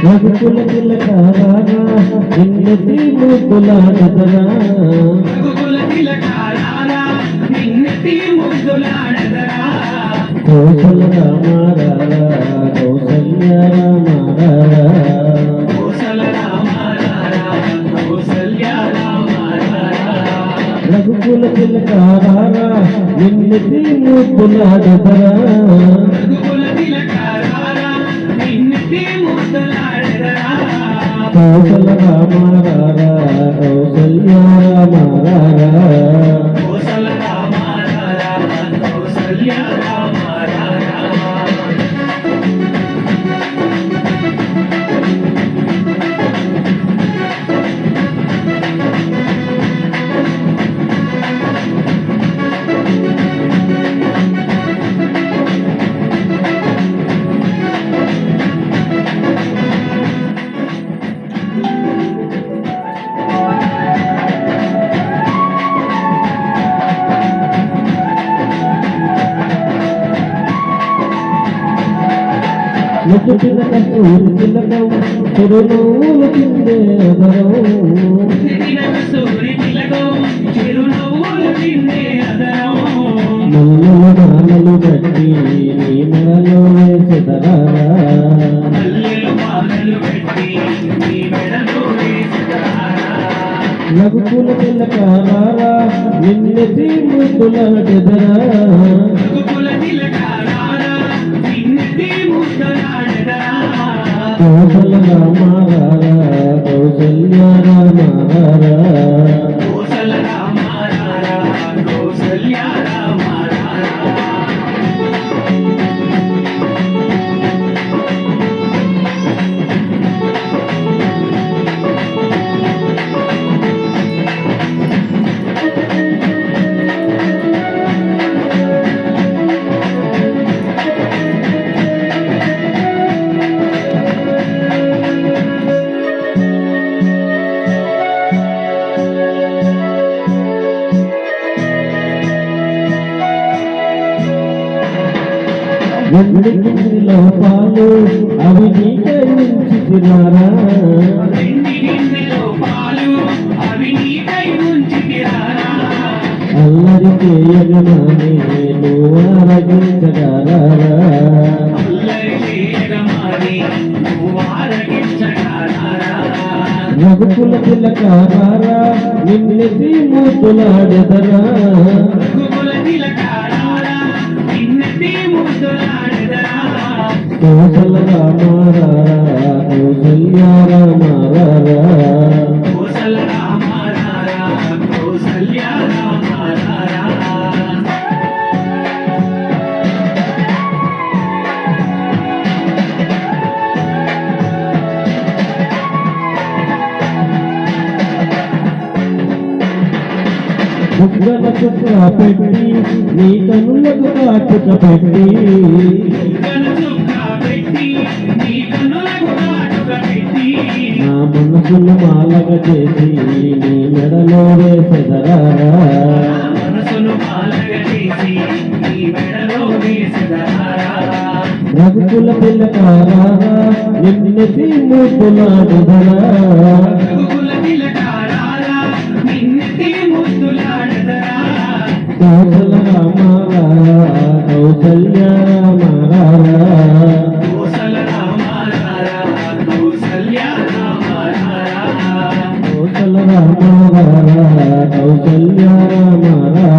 రఘుకుల తిలకారా నిన్నటి ముద్దులాడదరా కౌసల రామారా కౌసల్య రామారా రఘుకుల తిలకారా నిన్నటి ముద్దులాడదరా కౌసల రామారా కౌసల్య రామారా ముట్టుకున్న కస్తూరి తిలకం చిరునవ్వుల కిందే మల్లెల మాలలు కట్టి నీ మెడలో వేసెదరా రఘుకుల తిలకారా నిన్నటి ముద్దులాడెదరా కౌసల రామారా కౌసల్య రామారా లోపాలు అవి నీకై ఉంచితిరారా అల్లరి చేయగమానే నువ్వు ఆరగించగలరా రఘుకుల తిలకారా నిన్నటి ముద్దులాడెదరా కౌసల రామారా కౌసల్య రామారా బుగ్గల చుక్క పెట్టి నీ కనులకు కాటుక పెట్టి నా మనసును మాలగా చేసి నీ మెడలో వేసెదరా రఘుకుల తిలకారా నిన్నటి ముద్దులాడెదరా కౌసల రామారా కౌసల్య రామారా కౌసల రామారా కౌసల్య రామారా